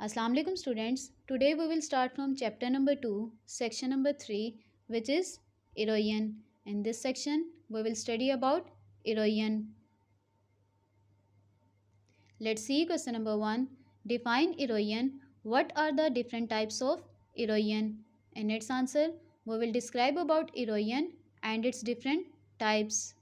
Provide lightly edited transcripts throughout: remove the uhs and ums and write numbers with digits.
Assalamu alaikum students. Today we will start from chapter number 2, section number 3, which is erosion. In this section we will study about erosion. Let's see question number 1. Define erosion. What are the different types of erosion? In its answer we will describe about erosion and its different types.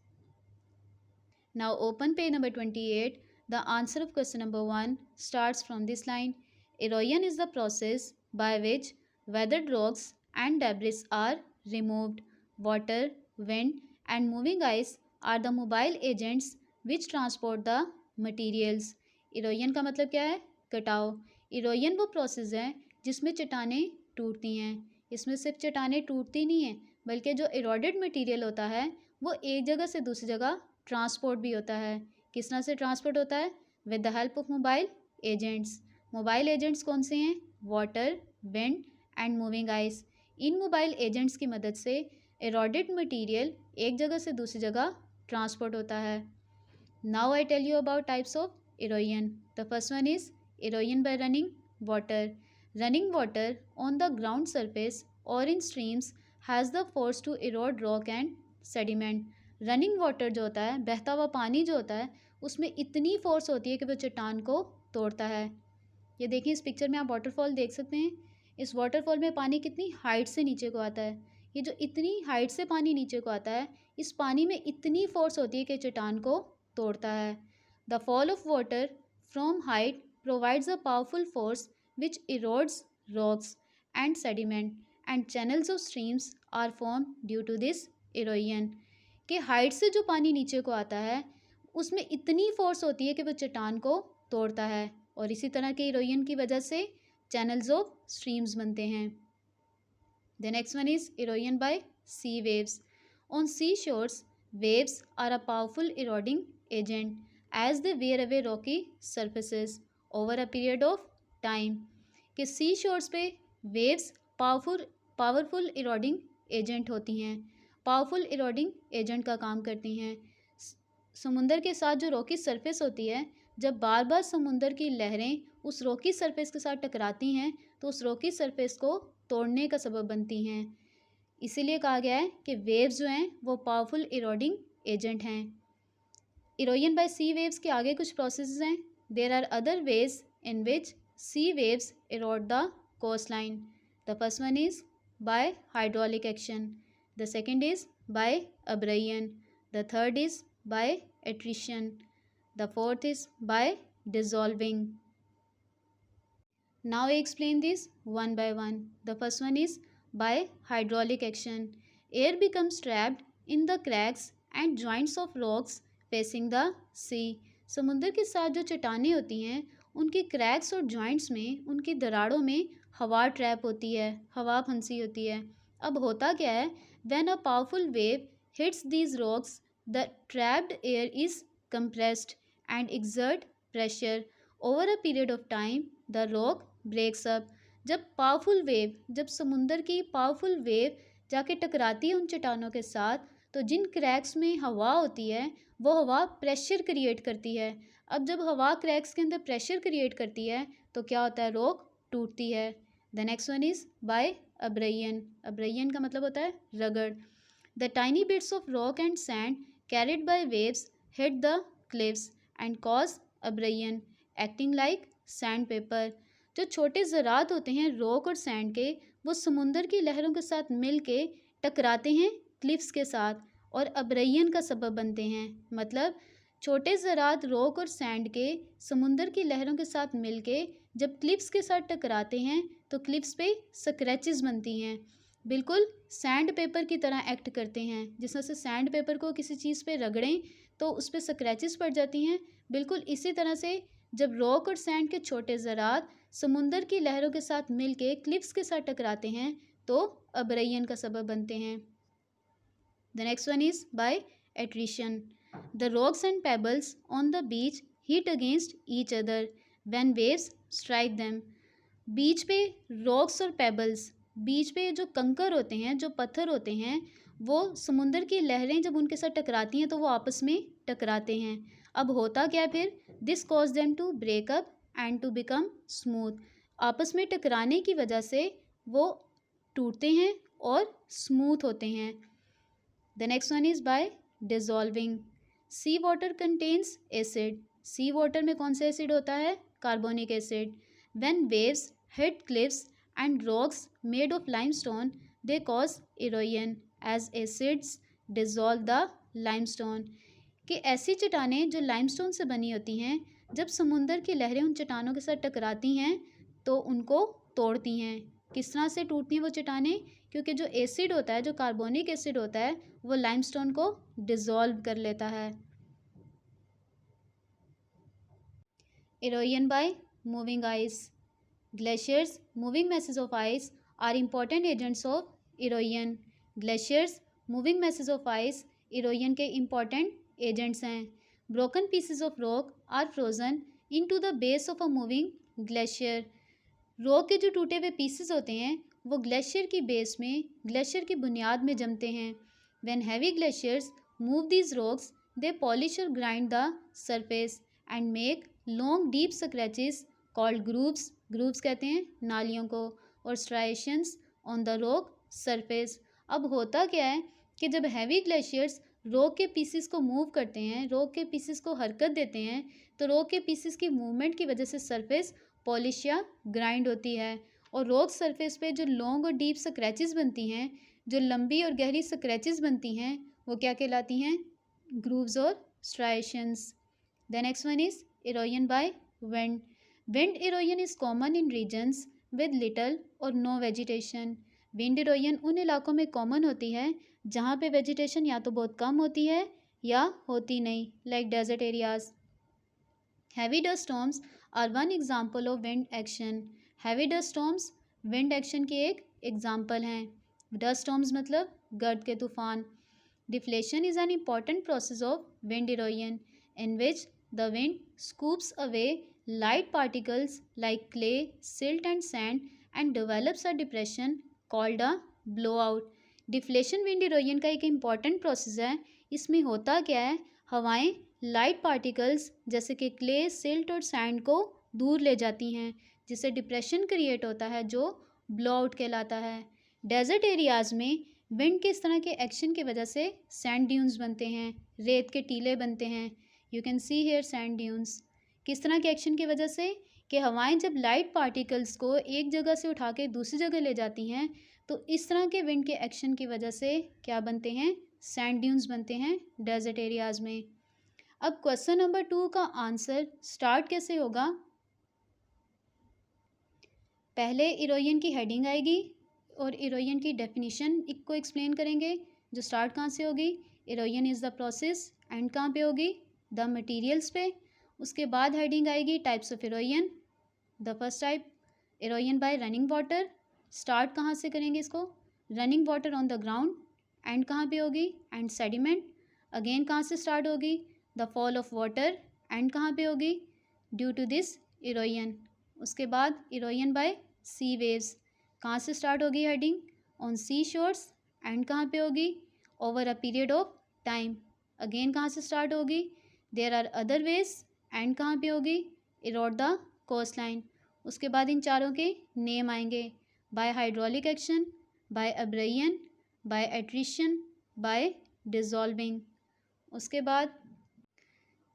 Now open page number 28. The answer of question number 1 starts from this line. Erosion is the process by which weathered rocks and debris are removed. Water, wind and moving ice are the mobile agents which transport the materials. Erosion का मतलब क्या है? कटाव. Erosion वो process है जिसमें चट्टानें टूटती हैं. इसमें सिर्फ चट्टानें टूटती नहीं हैं बल्कि जो इरोडेड मटेरियल होता है वो एक जगह से दूसरी जगह ट्रांसपोर्ट भी होता है. किस तरह से ट्रांसपोर्ट होता है? With the help of mobile agents. Mobile agents कौन से हैं? Water, wind and moving ice. In mobile agents की मदद से इरोडेड मटेरियल एक जगह से दूसरी जगह ट्रांसपोर्ट होता है. Now I tell you about types of erosion. The first one is erosion by running water. Running water on the ground surface or in streams has the force to erode rock and sediment. Running water जो होता है, बहता हुआ पानी जो होता है, उसमें इतनी फोर्स होती है कि वो चट्टान को तोड़ता है. ये देखिए इस पिक्चर में आप वाटरफॉल देख सकते हैं. इस वाटरफॉल में पानी कितनी हाइट से नीचे को आता है. ये जो इतनी हाइट से पानी नीचे को आता है, इस पानी में इतनी फोर्स होती है कि चट्टान को तोड़ता है. The fall of water from height provides a powerful force which erodes rocks and sediment, and channels of streams are formed due to this erosion. कि हाइट से जो पानी नीचे को आता है उसमें इतनी फोर्स होती है कि वो चट्टान को तोड़ता है, और इसी तरह के इरोजन की वजह से चैनल्स ऑफ स्ट्रीम्स बनते हैं. The next one is erosion by sea waves. On sea shores, waves are a powerful eroding agent as they wear away rocky surfaces over a period of time. कि सी shores पे waves powerful eroding agent होती हैं, powerful eroding agent का काम करती हैं. समुंदर के साथ जो रॉकी सरफेस होती है, जब बार बार समुंदर की लहरें उस रॉकी सरफेस के साथ टकराती हैं तो उस रॉकी सरफेस को तोड़ने का सबब बनती हैं. इसीलिए कहा गया है कि वेव्स जो हैं वो पावरफुल इरोडिंग एजेंट हैं. इरोजन बाय सी वेव्स के आगे कुछ प्रोसेसेस हैं. There are other ways in which sea waves erode the coastline. The first one is by hydraulic action. The second is by abrasion. The third is by attrition. The fourth is by dissolving. Now I explain this one by one. The first one is by hydraulic action. Air becomes trapped in the cracks and joints of rocks facing the sea. समुद्र के साथ जो चट्टानें होती हैं उनके cracks और joints में, उनकी दरारों में हवा ट्रैप होती है, हवा फंसी होती है. अब होता क्या है? When a powerful wave hits these rocks the trapped air is compressed and exert pressure over a period of time the rock breaks up. जब समुंदर की पावरफुल वेव जाके टकराती है उन चट्टानों के साथ, तो जिन क्रैक्स में हवा होती है वो हवा प्रेशर क्रिएट करती है. अब जब हवा क्रैक्स के अंदर प्रेशर क्रिएट करती है तो क्या होता है? रॉक टूटती है. The next one is by abrasion. Abrasion का मतलब होता है रगड़. The tiny bits of rock and sand carried by waves hit the cliffs and cause abrasion acting like sandpaper. जो छोटे ज़रात होते हैं रॉक और सैंड के, वो समुंदर की लहरों के साथ मिल के टकराते हैं क्लिफ्स के साथ और अब्रेशन का सबब बनते हैं. मतलब छोटे ज़रात रॉक और सैंड के समुंदर की लहरों के साथ मिलके जब क्लिफ्स के साथ टकराते हैं तो क्लिफ्स पे स्क्रैचेस बनती हैं. बिल्कुल सैंड पेपर की तरह एक्ट करते हैं. जिस तरह से सैंड पेपर को किसी चीज़ पे रगड़ें तो उस पर स्क्रैचेस पड़ जाती हैं, बिल्कुल इसी तरह से जब रॉक और सैंड के छोटे ज़रात समुंदर की लहरों के साथ मिलके क्लिफ्स के साथ टकराते हैं तो अब्रेशन का सबब बनते हैं. The next one is by attrition. The rocks and pebbles on the beach hit against each other when waves strike them. बीच पे रॉक्स और पेबल्स, बीच पे जो कंकर होते हैं, जो पत्थर होते हैं, वो समुंदर की लहरें जब उनके साथ टकराती हैं तो वो आपस में टकराते हैं. अब होता क्या फिर? This cause them to break up and to become smooth. आपस में टकराने की वजह से वो टूटते हैं और स्मूथ होते हैं। The next one is by dissolving. Sea water contains acid. Sea water में कौन सा एसिड होता है? Carbonic acid. When waves hit cliffs and rocks made of limestone they cause erosion as acids dissolve the limestone. कि ऐसी चट्टानें जो limestone से बनी होती हैं, जब समुंदर की लहरें उन चट्टानों के साथ टकराती हैं तो उनको तोड़ती हैं। किस तरह से टूटती हैं वो चट्टानें? क्योंकि जो एसिड होता है, जो कार्बोनिक एसिड होता है, वो लाइमस्टोन को डिसॉल्व कर लेता है। Erosion by moving ice. Glaciers, moving masses of ice are important agents of erosion. Glaciers, moving masses of ice erosion के इम्पॉर्टेंट एजेंट्स हैं। Broken pieces of rock are frozen into the base of a moving glacier. Rock के जो टूटे हुए pieces होते हैं वो glacier की बेस में, ग्लेशियर की बुनियाद में जमते हैं। When heavy glaciers move these rocks they polish और grind the surface and make long deep scratches called grooves. Grooves कहते हैं नालियों को। और striations on the rock surface. अब होता क्या है कि जब हैवी ग्लेशियर्स रॉक के पीसेस को मूव करते हैं, रॉक के पीसेस को हरकत देते हैं, तो रॉक के पीसेस की मूवमेंट की वजह से सरफेस पॉलिश या ग्राइंड होती है। और रॉक सरफेस पे जो लॉन्ग और डीप स्क्रैचेस बनती हैं, जो लंबी और गहरी स्क्रैचेस बनती हैं, वो क्या कहलाती हैं? ग्रूव्स और striations. The next one is erosion by wind. Wind erosion is common in regions with little or no vegetation. Wind erosion उन इलाकों में कॉमन होती है जहाँ पे वेजिटेशन या तो बहुत कम होती है या होती नहीं, like desert areas. Heavy dust storms are one example of wind action. Heavy dust storms wind action के एक एग्जाम्पल हैं। डस्ट स्टॉर्म्स मतलब गर्द के तूफान। Deflation is an important process of wind erosion in which the wind scoops away light particles like clay, silt and sand and develops a depression called a blowout. Deflation wind erosion का एक important process है। इसमें होता क्या है? हवाएं light particles जैसे कि क्ले, सिल्ट और सैंड को दूर ले जाती हैं, जिससे डिप्रेशन क्रिएट होता है जो ब्लो आउट कहलाता है। डेजर्ट एरियाज़ में विंड के इस तरह के एक्शन की वजह से सैंड ड्यून्स बनते हैं, रेत के टीले बनते हैं। You can see here sand dunes. किस तरह के एक्शन की वजह से? कि हवाएं जब लाइट पार्टिकल्स को एक जगह से उठा के दूसरी जगह ले जाती हैं, तो इस तरह के विंड के एक्शन की वजह से क्या बनते हैं? सैंड ड्यून्स बनते हैं डेजर्ट एरियाज़ में। अब क्वेश्चन नंबर 2 का आंसर स्टार्ट कैसे होगा? पहले इरोजन की हेडिंग आएगी और इरोजन की डेफिनेशन को एक्सप्लेन करेंगे। जो स्टार्ट कहाँ से होगी? Erosion is the process. And कहाँ पे होगी? द मटीरियल्स पे। उसके बाद हेडिंग आएगी types of erosion. The first type erosion bye running water. Start कहाँ से करेंगे इसको? Running water on the ground. And कहाँ पे होगी? And sediment. अगेन कहाँ से स्टार्ट होगी? The fall of water. And कहाँ पे होगी? Due to this erosion. उसके बाद इरोजन बाय सी वेव्स। कहाँ से स्टार्ट होगी heading? On sea shores. And कहाँ पे होगी? Over a period of time. Again कहाँ से स्टार्ट होगी? There are other ways. And कहाँ पे होगी? Erode the coastline. उसके बाद इन चारों के नेम आएंगे। By hydraulic action, by abrasion, by attrition, by dissolving. उसके बाद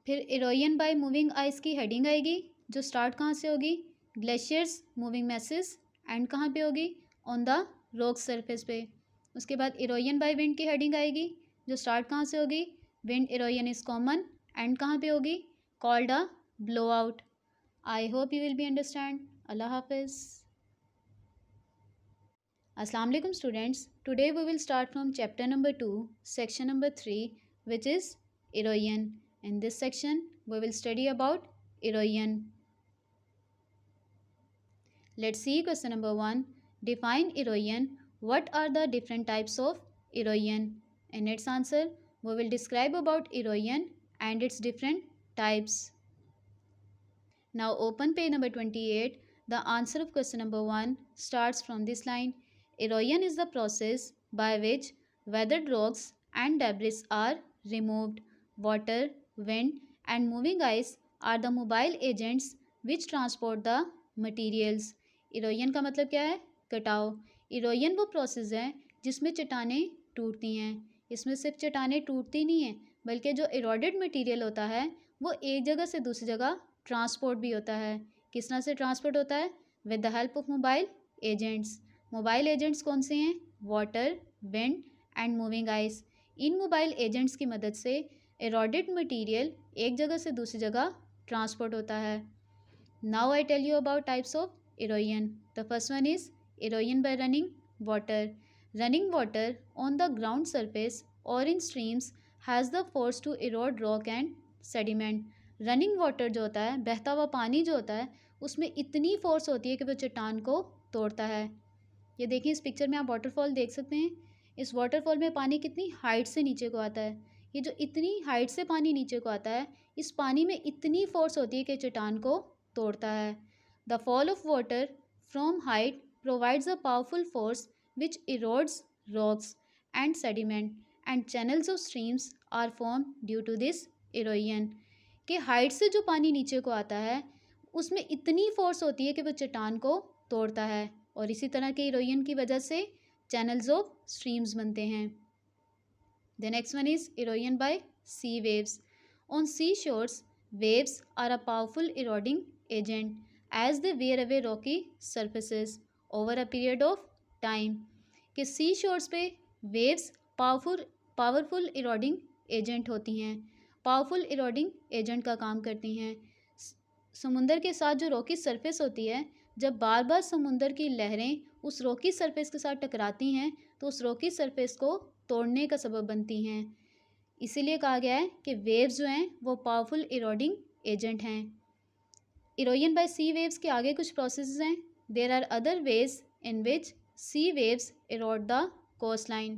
फिर इरोजन बाय मूविंग आइस की हेडिंग आएगी, जो स्टार्ट कहाँ से होगी? Glaciers moving message. एंड कहाँ पे होगी? ऑन द रॉक सरफेस पे। उसके बाद इरोजन बाय विंड की हेडिंग आएगी, जो स्टार्ट कहाँ से होगी? Wind erosion is common. And कहाँ पे होगी? Called a blowout. I hope you will be understand. अल्लाह हाफिज़। अस्सलाम वालेकुम students. Today we will start from chapter number 2, section number 3, which is erosion. In this section, we will study about erosion. Let's see question number 1. Define erosion. What are the different types of erosion? In its answer, we will describe about erosion and its different types. Now open page number 28. The answer of question number 1 starts from this line. Erosion is the process by which weathered rocks and debris are removed. Water, wind and moving ice are the mobile agents which transport the materials. Erosion का मतलब क्या है? कटाव। Erosion वो process है जिसमें चट्टानें टूटती हैं। इसमें सिर्फ चट्टानें टूटती नहीं हैं, बल्कि जो इरोडेड मटेरियल होता है वो एक जगह से दूसरी जगह ट्रांसपोर्ट भी होता है। किस तरह से ट्रांसपोर्ट होता है? With the help of mobile agents. Mobile agents कौन से हैं? Water, wind and moving ice. In mobile agents की मदद से इरोडेड मटेरियल एक जगह से दूसरी जगह ट्रांसपोर्ट होता है। Now I tell you about types of erosion. The first one is erosion by running water. Running water on the ground surface or in streams has the force to erode rock and sediment. Running water जो होता है, बहता हुआ पानी जो होता है, उसमें इतनी फोर्स होती है कि वो चट्टान को तोड़ता है। ये देखिए, इस पिक्चर में आप वाटरफॉल देख सकते हैं। इस वाटरफॉल में पानी कितनी हाइट से नीचे को आता है। ये जो इतनी हाइट से पानी नीचे को आता है, इस पानी में इतनी फोर्स होती है कि चट्टान को तोड़ता है। The fall of water from height provides a powerful force which erodes rocks and sediment, and channels of streams are formed due to this erosion. कि हाइट से जो पानी नीचे को आता है उसमें इतनी फोर्स होती है कि वो चट्टान को तोड़ता है, और इसी तरह के इरोजन की वजह से चैनल्स ऑफ स्ट्रीम्स बनते हैं। The next one is erosion by sea waves. On sea shores, waves are a powerful eroding agent as they wear away rocky surfaces over a period of time. कि सी shores पे waves powerful eroding agent होती हैं, powerful eroding agent का काम करती हैं। समुंदर के साथ जो रॉकी सरफेस होती है, जब बार बार समुंदर की लहरें उस रॉकी सरफेस के साथ टकराती हैं तो उस रॉकी सरफेस को तोड़ने का सबब बनती हैं। इसीलिए कहा गया है कि वेव्स जो हैं वो पावरफुल इरोडिंग एजेंट हैं। इरोजन बाय सी वेव्स के आगे कुछ प्रोसेसेस हैं। There are other ways in which sea waves erode the coastline.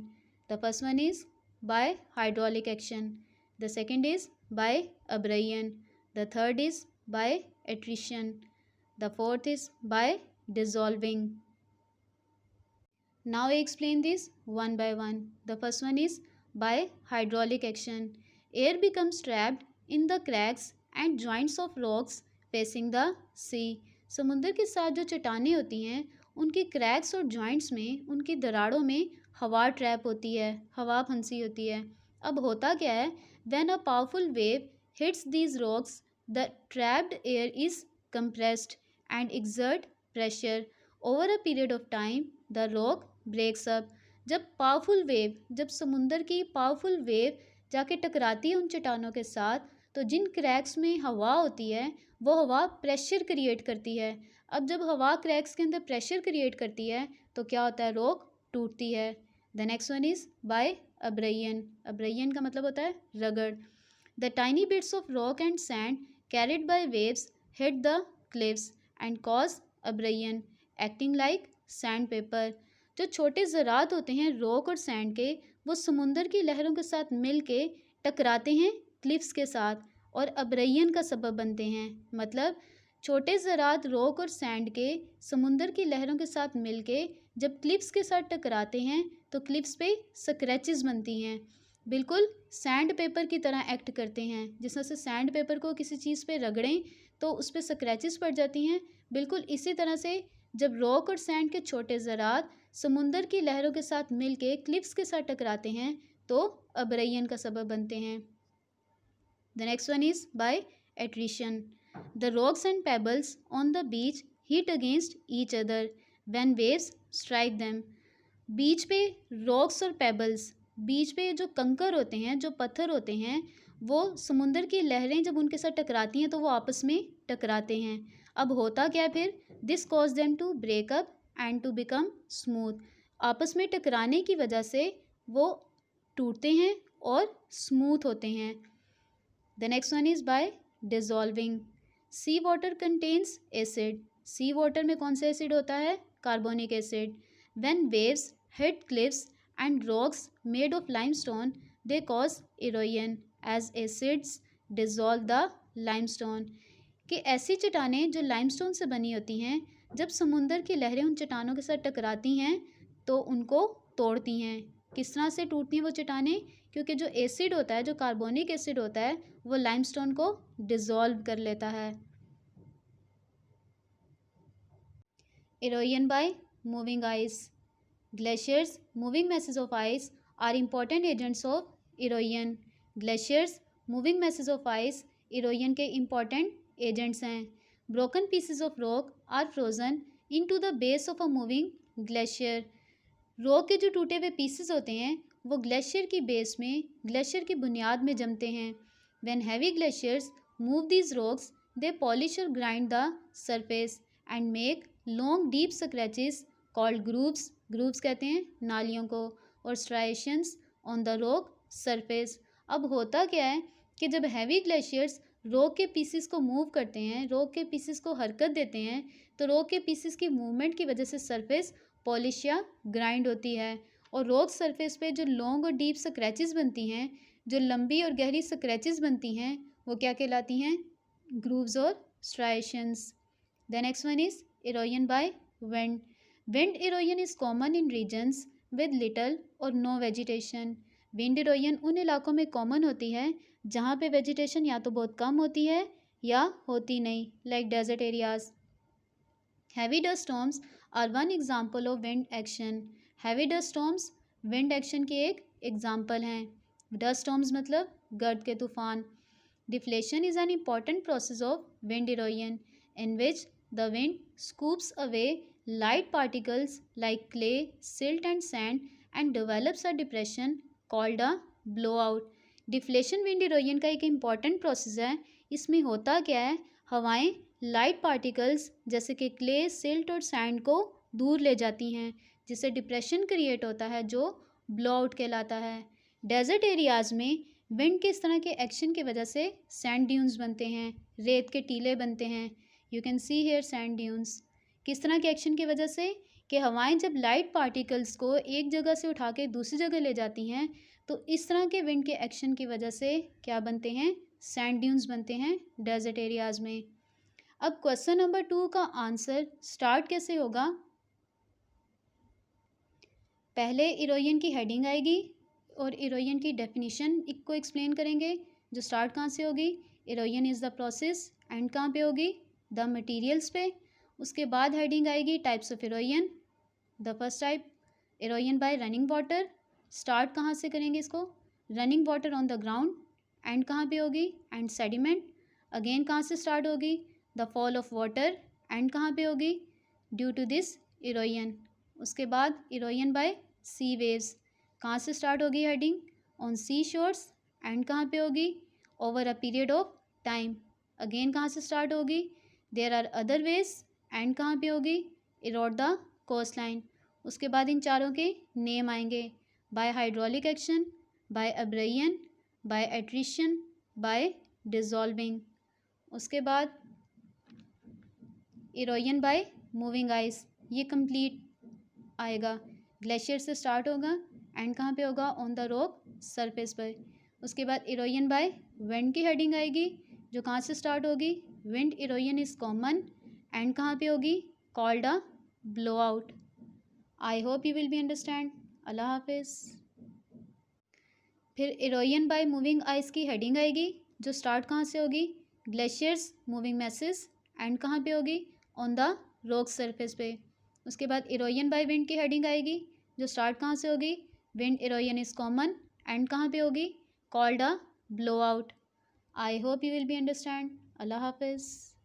The first one is by hydraulic action, the second is by abrasion, the third is by attrition, the fourth is by dissolving. Now I explain this one by one. The first one is by hydraulic action. Air becomes trapped in the cracks and joints of rocks facing the sea. समुद्र के साथ जो चट्टानें होती हैं उनकी cracks और joints में, उनकी दरारों में हवा ट्रैप होती है, हवा फंसी होती है। अब होता क्या है? When a powerful wave hits these rocks, the trapped air is compressed and exert pressure. Over a period of time, the rock breaks up. जब समुंदर की पावरफुल वेव जाके टकराती है उन चट्टानों के साथ, तो जिन क्रैक्स में हवा होती है वो हवा प्रेशर क्रिएट करती है। अब जब हवा क्रैक्स के अंदर प्रेशर क्रिएट करती है तो क्या होता है? रॉक टूटती है। The next one is by abrasion. Abrasion का मतलब होता है रगड़। The tiny bits of rock and sand carried by waves hit the cliffs and cause abrasion acting like sandpaper. जो छोटे ज़रात होते हैं रॉक और सैंड के, वो समुंदर की लहरों के साथ मिल के टकराते हैं क्लिफ्स के साथ और अब्रेयन का सबब बनते हैं। मतलब छोटे ज़रात रॉक और सैंड के समुंदर की लहरों के साथ मिल के जब क्लिफ्स के साथ टकराते हैं तो क्लिफ्स पे स्क्रैचेस बनती हैं, बिल्कुल सैंड पेपर की तरह एक्ट करते हैं। जिस तरह से सैंड पेपर को किसी चीज़ पे रगड़ें तो उस पर स्क्रैचेस पड़ जाती हैं, बिल्कुल इसी तरह से जब रॉक और सैंड के छोटे ज़रात समुंदर की लहरों के साथ मिलके क्लिफ्स के साथ टकराते हैं तो अब्रेयन का सबब बनते हैं। The next one is by attrition. The rocks and pebbles on the beach hit against each other when waves strike them. Beach पे रॉक्स और पेबल्स, बीच पे जो कंकर होते हैं, जो पत्थर होते हैं, वो समुंदर की लहरें जब उनके साथ टकराती हैं तो वो आपस में टकराते हैं। अब होता क्या फिर? This cause them to break up and to become smooth. आपस में टकराने की वजह से वो टूटते हैं और स्मूथ होते हैं. The next one is by dissolving. Sea water contains acid. Sea water में कौन सा एसिड होता है? Carbonic acid. When waves hit cliffs and rocks made of limestone they cause erosion as acids dissolve the limestone. कि ऐसी चट्टानें जो limestone से बनी होती हैं, जब समुंदर की लहरें उन चट्टानों के साथ टकराती हैं तो उनको तोड़ती हैं. किस तरह से टूटती हैं वो चट्टानें? क्योंकि जो एसिड होता है, जो कार्बोनिक एसिड होता है, वो लाइमस्टोन को डिसॉल्व कर लेता है. Erosion by moving ice. Glaciers, moving masses of ice, are important agents of erosion. Glaciers, moving masses of ice, erosion के important agents हैं. Broken pieces of rock are frozen into the base of a moving glacier. Rock के जो टूटे हुए pieces होते हैं वो glacier की बेस में, ग्लेशियर की बुनियाद में जमते हैं. When heavy glaciers move these rocks, they polish or grind the surface and make long deep scratches called grooves. Grooves कहते हैं नालियों को. और striations on the rock surface. अब होता क्या है कि जब हैवी ग्लेशियर्स रॉक के पीसेस को मूव करते हैं, रॉक के पीसेस को हरकत देते हैं, तो रॉक के पीसेस की मूवमेंट की वजह से सरफेस पॉलिश या ग्राइंड होती है. और रॉक सरफेस पे जो लॉन्ग और डीप स्क्रैचेस बनती हैं, जो लंबी और गहरी स्क्रैचेस बनती हैं, वो क्या कहलाती हैं? ग्रूव्स और striations. The next one is erosion by wind. Wind erosion is common in regions with little or no vegetation. Wind erosion उन इलाकों में कॉमन होती है जहाँ पे वेजिटेशन या तो बहुत कम होती है या होती नहीं, like desert areas. Heavy dust storms are one example of wind action. Heavy dust storms wind action के एक एग्जाम्पल हैं. डस्ट स्टॉर्म्स मतलब गर्द के तूफान. Deflation is an important process of wind erosion in which the wind scoops away light particles like clay, silt and sand and develops a depression called a blowout. Deflation wind erosion का एक important process है. इसमें होता क्या है, हवाएं light particles जैसे कि क्ले, सिल्ट और सैंड को दूर ले जाती हैं, जिससे डिप्रेशन क्रिएट होता है जो ब्लो आउट कहलाता है. डेजर्ट एरियाज़ में विंड के इस तरह के एक्शन की वजह से सैंड ड्यून्स बनते हैं, रेत के टीले बनते हैं. You can see here sand dunes. किस तरह के एक्शन की वजह से कि हवाएं जब लाइट पार्टिकल्स को एक जगह से उठा के दूसरी जगह ले जाती हैं, तो इस तरह के विंड के एक्शन की वजह से क्या बनते हैं? सैंड ड्यून्स बनते हैं डेजर्ट एरियाज़ में. अब क्वेश्चन नंबर 2 का आंसर स्टार्ट कैसे होगा? पहले इरोजन की हेडिंग आएगी और इरोजन की डेफिनेशन को एक्सप्लेन करेंगे. जो स्टार्ट कहाँ से होगी? Erosion is the process. And कहाँ पे होगी? द मटीरियल्स पे. उसके बाद हेडिंग आएगी types of erosion. The first type erosion bye running water. Start कहाँ से करेंगे इसको? Running water on the ground. And कहाँ पे होगी? And sediment. अगेन कहाँ से स्टार्ट होगी? The fall of water. And कहाँ पे होगी? Due to this erosion. उसके बाद इरोजन बाय सी वेव्स. कहाँ से स्टार्ट होगी heading? On sea shores. And कहाँ पे होगी? Over a period of time. Again कहाँ से स्टार्ट होगी? There are other ways. And कहाँ पे होगी? Erode the coastline. उसके बाद इन चारों के नेम आएंगे. By hydraulic action, by abrasion, by attrition, by dissolving. उसके बाद इरोजन बाय मूविंग आइस. ये कंप्लीट आएगा. ग्लेशियर से स्टार्ट होगा. एंड कहाँ पे होगा? ऑन द रॉक सरफेस पर. उसके बाद इरोजन बाय विंड की हेडिंग आएगी, जो कहाँ से स्टार्ट होगी? Wind erosion is common. And कहाँ पे होगी? Called a blowout. I hope you will be understand. अल्लाह हाफिज़. फिर इरोजन बाय मूविंग आइस की हेडिंग आएगी, जो स्टार्ट कहाँ से होगी? Glaciers moving message. एंड कहाँ पे होगी? ऑन द रॉक सरफेस पे. उसके बाद इरोजन बाय विंड की हेडिंग आएगी, जो स्टार्ट कहाँ से होगी? Wind erosion is common. And कहाँ पे होगी? Called a blowout. I hope you will be understand. अल्लाह हाफिज़.